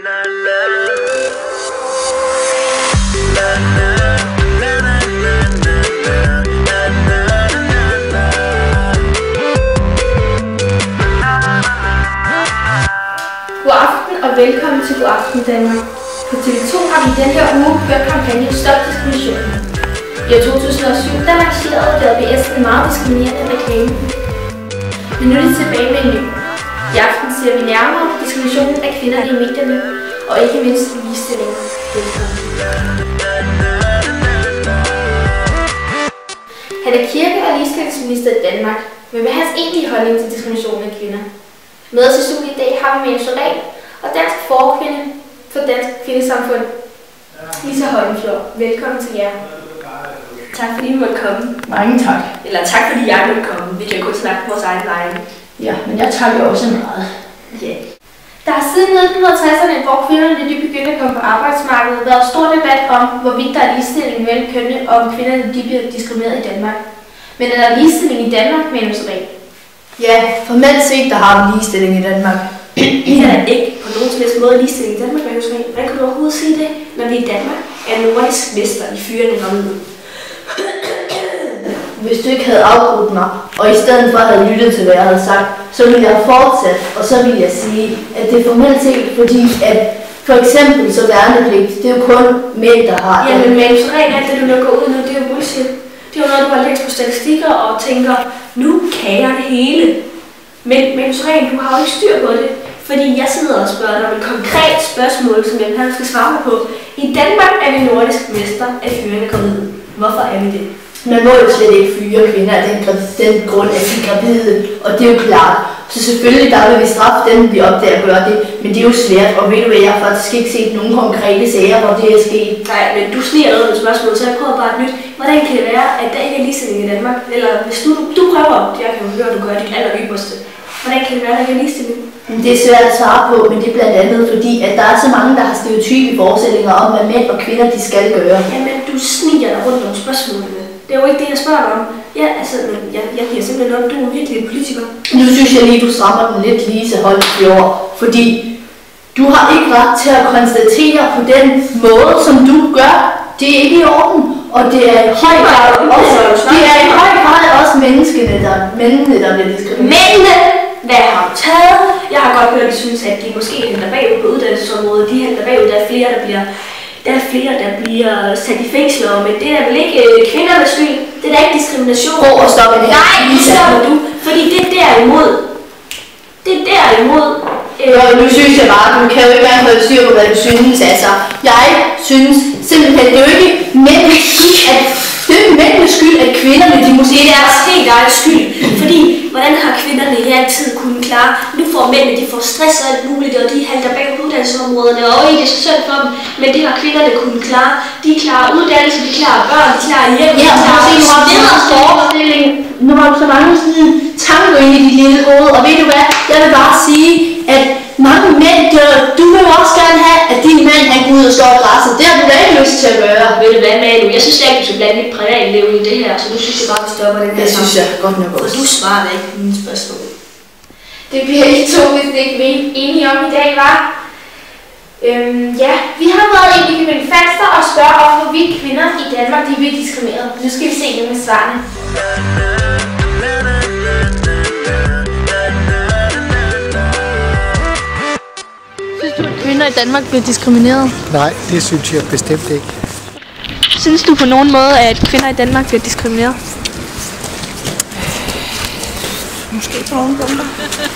God aften og velkommen til God Aften Danmark. På TV2 har vi i den her uge kørt kampagnen Stop Diskriminationen. I år 2007 der lancerede JBS en meget diskriminerende reklame. Men nu er det tilbage med en ny. I aften ser vi nærmere på diskriminationen af kvinder i medierne og ikke mindst ligestilling. Velkommen. Han er kirke- og ligestillingsminister i Danmark, men hvad er hans egentlige holdning til diskrimination af kvinder? Med os i studiet i dag har vi Mette Sorel og dansk forkvinde for Dansk Kvindesamfund, Lisa Holmfjord. Velkommen til jer. Tak fordi I måtte komme. Mange tak. Eller tak fordi jeg måtte komme. Vi kan kun snakke på vores egen vegne. Ja, men jeg takker også meget. Yeah. Der har siden 1960'erne, hvor kvinderne de begyndte at komme på arbejdsmarkedet, været stor debat om, hvorvidt der er ligestilling mellem kønnene, og om kvinderne de bliver diskrimineret i Danmark. Men er der ligestilling i Danmark, Mette Sorel? Ja, formelt set, der har vi ligestilling i Danmark. Vi er ikke på nogen som helst måde ligestilling i Danmark, Mette Sorel. Hvordan kan du overhovedet sige det, når vi i Danmark er nordisk mester i fyrende gravid? Hvis du ikke havde afbrudt mig, og i stedet for havde lyttet til, hvad jeg havde sagt, så ville jeg fortsat, og så ville jeg sige, at det er formelt set, fordi at for eksempel så værnepligt, det er jo kun mænd, der har det. Jamen Mette Sorel, alt det du lukker ud nu, det er jo bullshit. Det er jo noget, du har læst på statistikker og tænker, nu kan jeg det hele. Men Mette Sorel, du har jo ikke styr på det, fordi jeg sidder og spørger dig om et konkret spørgsmål, som jeg skal svare på. I Danmark er vi nordisk mester af fyrende gravide. Hvorfor er vi det? Man må jo slet ikke fyre kvinder af den grund, at de er gravide, og det er jo klart. Så selvfølgelig, der vil vi straffe dem, vi opdager at gøre det, men det er jo svært, og ved du hvad, jeg har faktisk ikke set nogen konkrete sager, hvor det er sket. Nej, men du sniger noget med spørgsmål, så jeg prøver bare et nyt. Hvordan kan det være, at der ikke er ligestilling i Danmark? Eller hvis du prøver, jeg kan jo høre, at du gør dit aller ypperste. Hvordan kan det være, at der ikke er ligestilling? Det er svært at svare på, men det er blandt andet fordi, at der er så mange, der har stereotype forestillinger om, hvad mænd og kvinder de skal gøre. Jamen, du sniger dig rundt om spørgsmålene. Det er jo ikke det, jeg spørger dig om. Ja, altså, jeg giver simpelthen op, du er virkelig en politiker. Nu synes jeg lige, du strammer den lidt, Lise Holmfjord, fordi du har ikke ret til at konstatere på den måde, som du gør. Det er ikke i orden, og det er i høj grad også mændene, der bliver diskrimineret. Mændene! Hvad har du taget? Jeg har godt hørt, at de synes, at de måske henter bagud på uddannelsesområdet. De henter bagud, der er flere, der bliver sat i fængsler, men det er vel ikke kvindernes skyld. Det er da ikke diskrimination. Prøv at stoppe det her. Nej, det stopper du. Fordi det er derimod. Nu synes jeg bare, du kan jo ikke være holde styr på, hvad du synes. Altså, jeg synes simpelthen, det er jo ikke mændenes skyld, at kvinderne, de måske... Det er deres helt eget skyld. Fordi, hvordan har kvinderne i altid kunnet klare? Nu får mændene, de får stress og alt muligt, og de halter bag på uddannelsesområderne, og det er så synd for dem. Men det har kvinderne kunnet klare. De klarer uddannelse, de klarer børn, de klarer hjem, de klarer forestilling. Nu har du så mange sådan tanker inde i dit lille hoved, og ved du hvad? Jeg vil bare sige, at mange mænd dør. Du vil også gerne have, at din mand han går ud og slår græsset. Det har du da ikke lyst til at gøre. Ved du hvad, Manu? Jeg synes ikke, du skal blande mit privatliv i det her, så nu synes jeg bare, vi stopper den her. Det synes jeg godt nok også. For du svarer ikke på mine spørgsmål. Det bliver I to, hvis det ikke vi er enige om i dag, var. Ja, vi har været i Nykøbing Falster og spørger om, hvorvidt kvinder i Danmark de bliver diskrimineret. Nu skal vi se det med svarene. Synes du, at kvinder i Danmark bliver diskrimineret? Nej, det synes jeg bestemt ikke. Synes du på nogen måde, at kvinder i Danmark bliver diskrimineret? Måske på nogle punkter.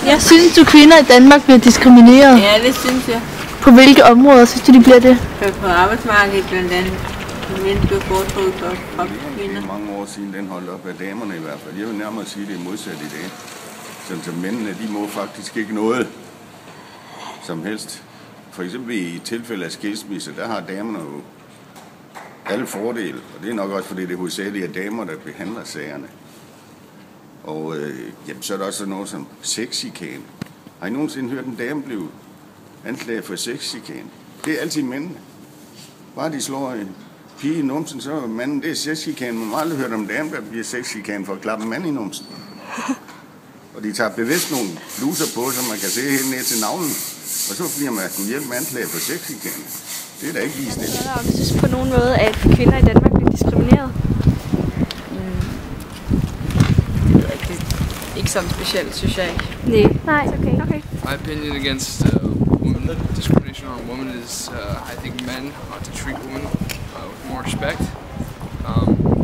Ja, synes du, kvinder i Danmark bliver diskrimineret? Ja, det synes jeg. På hvilke områder synes du, de bliver det? På arbejdsmarkedet blandt andet. Mænd bliver foretrukket fra kvinder. Mange år siden den holdt op af damerne i hvert fald. Jeg vil nærmere sige, at det er modsat i dag. Så mændene, de må faktisk ikke noget som helst. For eksempel i tilfælde af skilsmisse, der har damerne jo alle fordele. Og det er nok også fordi, det hovedsageligt er damer, der behandler sagerne. Og jamen, så er der også noget som sexchikane. Har I nogensinde hørt en dame blive anklaget for sexchikane? Det er altid mændene. Bare de slår en pige i numsen, så er manden, det er sexchikane. Man har aldrig hørt om en dame, der bliver sexchikane for at klappe en mand i numsen. Og de tager bevidst nogle bluser på, så man kan se helt ned til navlen. Og så bliver man hjælp anklaget for sexchikane. Det er da ikke lige stillet. Er der også på nogen måde, at kvinder i Danmark bliver diskrimineret? Ikke sådan specielt, synes jeg ikke. Nej, okay. My opinion against women, discrimination on women is I think men ought to treat women with more respect.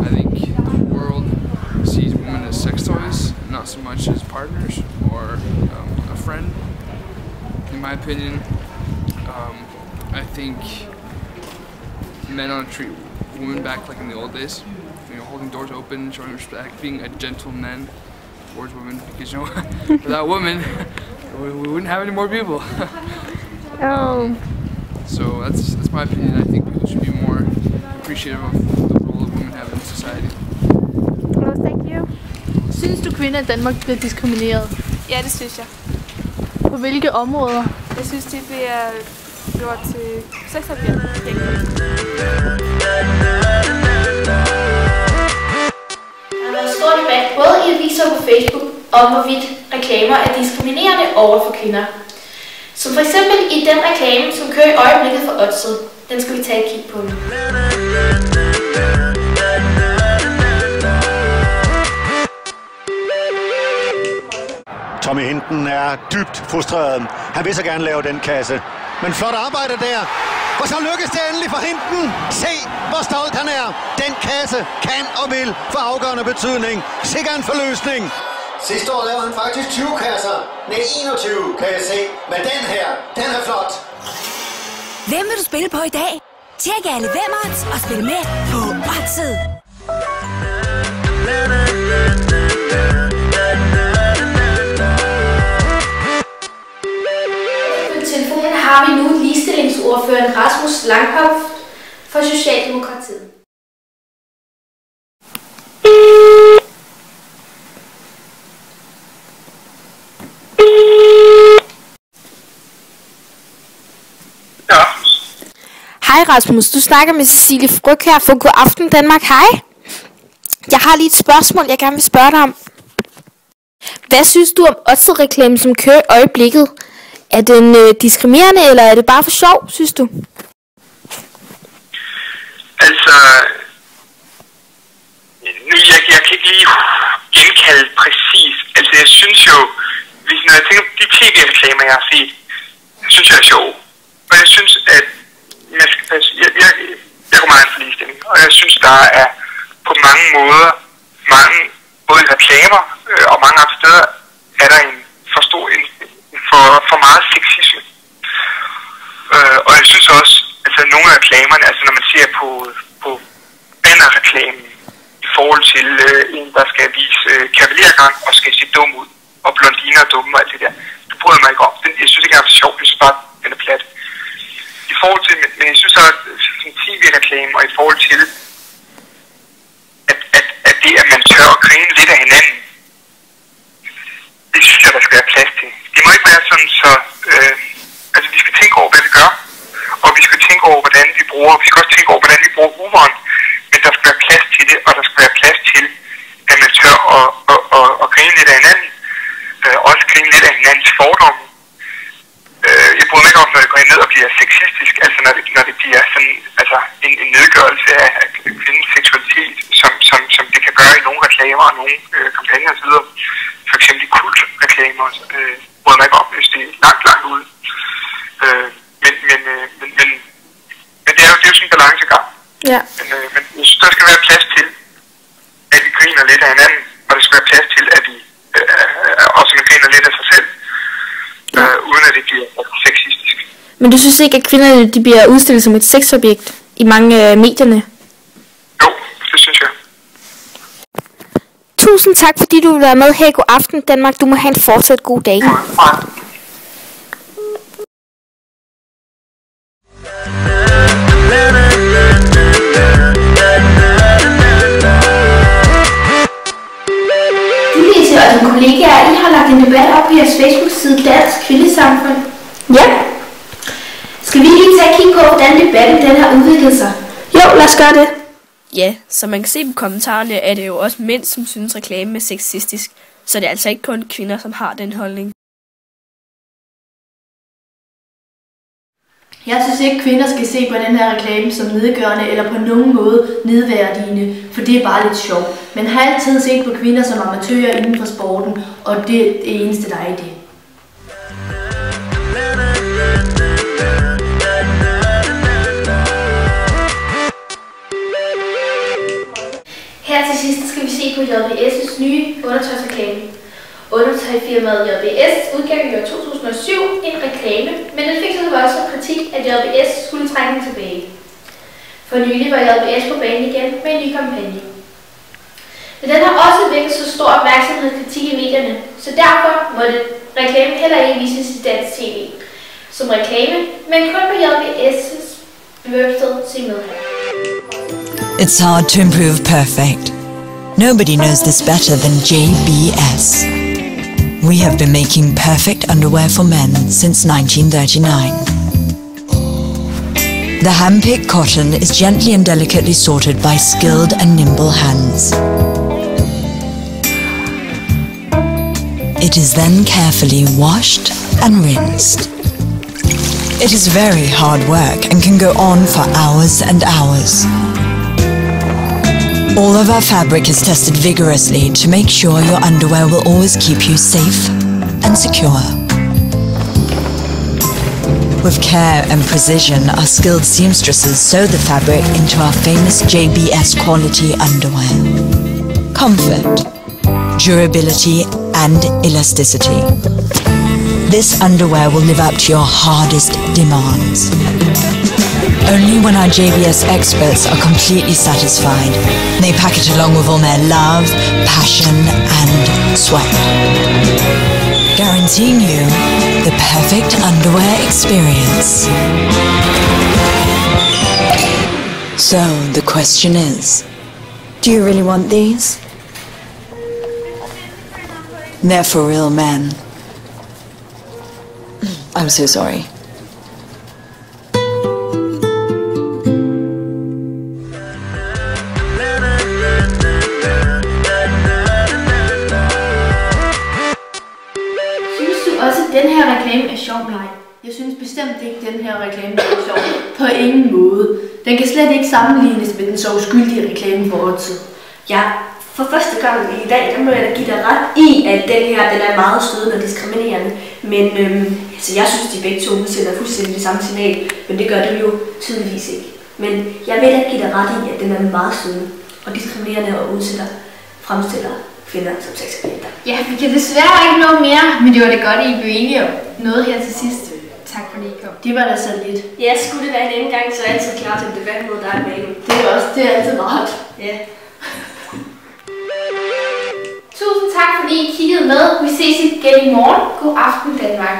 I think the world sees women as sex toys, not so much as partners or a friend. In my opinion, I think men ought to treat women back like in the old days. You know, holding doors open, showing respect, being a gentleman towards women, because you know, without women, we wouldn't have any more people. So that's my opinion. I think people should be more appreciative of the role that women have in society. Well, thank you. Synes du, kvinder i Danmark bliver diskrimineret? Ja, det synes jeg. På hvilke områder? Jeg synes, de bliver gjort til sexobjekt. Der har været stor debat både i aviser og på Facebook om, hvorvidt reklamer er diskriminerende over for kvinder. Som for eksempel i den reklame, som kører i øjeblikket for Odset. Den skal vi tage et kig på nu. Tommy Hinton er dybt frustreret. Han vil så gerne lave den kasse. Men flot arbejde der. Og så lykkes det endelig for Hinton. Se, hvor stolt han er. Den kasse kan og vil få afgørende betydning. Sikkert en forløsning. Sidste år lavede han faktisk 20 kasser. Nej, 21 kan jeg se. Men den her, den er flot. Hvem vil du spille på i dag? Tjek alle Odds og spil med på Odset. På telefonen har vi nu ligestillingsordføreren Rasmus Langhoff for Socialdemokratiet. Hej Rasmus, du snakker med Cecilie Fryg her for God Aften Danmark. Hej. Jeg har lige et spørgsmål, jeg gerne vil spørge dig om. Hvad synes du om Odset-reklamen, som kører i øjeblikket? Er den diskriminerende, eller er det bare for sjov, synes du? Altså, jeg kan ikke lige genkalde præcis. Altså, jeg synes jo, når jeg tænker på de tv-reklamer, jeg har set, synes jeg er sjove. Og jeg synes, at man skal passe. Jeg går meget ind for ligestilling, og jeg synes, der er på mange måder, både reklamer og mange andre steder, er der en for meget sexisme. Og jeg synes også, altså nogle af reklamerne, altså når man ser på bannerreklamen i forhold til en, der skal vise kavalergang og skal se dum ud, og blondiner og dumme og alt det der, det bryder mig ikke om. Jeg synes ikke, det er for sjovt, jeg synes bare, den er plat. I forhold til, men jeg synes også, som tv-reklame, og i forhold til, at det, at man tør at grine lidt af hinanden, det synes jeg, der skal være plads til. Det må ikke være sådan, så altså vi skal tænke over, hvad vi gør, og vi skal tænke over, hvordan vi bruger, vi skal også tænke over, hvordan vi bruger humoren, men der skal være plads til det, og der skal være plads til, at man tør at grine lidt af hinanden, også grine lidt af hinandens fordomme. Jeg bryder mig ikke om, når det går ned og bliver sexistisk, altså når det bliver sådan, altså en nedgørelse af kvindens seksualitet, som det kan gøre i nogle reklamer og nogle kampagner osv. For eksempel i kultreklamer, bryder mig ikke om, hvis det er langt ude. Men det er jo sådan en balancegang. Ja. Men jeg synes, der skal være plads til, at vi griner lidt af hinanden, og der skal være plads til, at vi også griner lidt af sig selv. Uden at det bliver sexistisk. Men du synes ikke, at kvinderne de bliver udstillet som et sexobjekt i mange af medierne? Jo, det synes jeg. Tusind tak, fordi du vil være med her i God Aften Danmark. Du må have en fortsat god dag. Og dine kollegaer, I har lagt en debat op på jeres Facebook-side Dansk Kvindesamfund. Ja. Skal vi lige tage et kig på, hvordan debatten den har udviklet sig? Jo, lad os gøre det. Ja, som man kan se på kommentarerne, er det jo også mænd, som synes reklame er sexistisk. Så det er altså ikke kun kvinder, som har den holdning. Jeg synes ikke, at kvinder skal se på den her reklame som nedgørende eller på nogen måde nedværdigende, for det er bare lidt sjovt. Men har altid set på kvinder som amatører inden for sporten, og det er det eneste, der er i det. Her til sidst skal vi se på JBS' nye undertøjsreklame. Undertøjfirmaet JBS udgav i år 2007 en reklame, men den fik så også kritik, at JBS skulle trække den tilbage. For nylig var JBS på banen igen med en ny kampagne. Men den har også vækket så stor opmærksomhed og kritik i medierne, så derfor måtte reklamen heller ikke vises i dansk tv som reklame, men kun på JBS' websted. Se med her. It's hard to improve perfect. Nobody knows this better than JBS. We have been making perfect underwear for men since 1939. The hand-picked cotton is gently and delicately sorted by skilled and nimble hands. It is then carefully washed and rinsed. It is very hard work and can go on for hours and hours. All of our fabric is tested vigorously to make sure your underwear will always keep you safe and secure. With care and precision, our skilled seamstresses sew the fabric into our famous JBS quality underwear. Comfort, durability, and elasticity. This underwear will live up to your hardest demands. Only when our JBS experts are completely satisfied, they pack it along with all their love, passion, and sweat. Guaranteeing you the perfect underwear experience. So, the question is, do you really want these? They're for real men. I'm so sorry. Den her reklame er sjov, nej. Jeg synes bestemt ikke, den her reklame er sjov. På ingen måde. Den kan slet ikke sammenlignes med den så uskyldige reklame for Odset. Ja, for første gang i dag, der må jeg da give dig ret i, at den er meget stødende og diskriminerende. Men altså, jeg synes, de begge to udsender fuldstændig det samme signal, men det gør det jo tydeligvis ikke. Men jeg vil da give dig ret i, at den er meget stødende og diskriminerende og fremstiller kvinder som sexobjekter. Ja, vi kan desværre ikke nå mere, men det var det godt, at I blev enige om noget her til sidst. Tak fordi I kom. Det var da så lidt. Ja, skulle det være en anden gang, så er jeg altid klar til en debat mod dig, Manu. Det er også, det er altid rart. Ja. Tusind tak fordi I kiggede med. Vi ses igen i morgen. God aften, Danmark.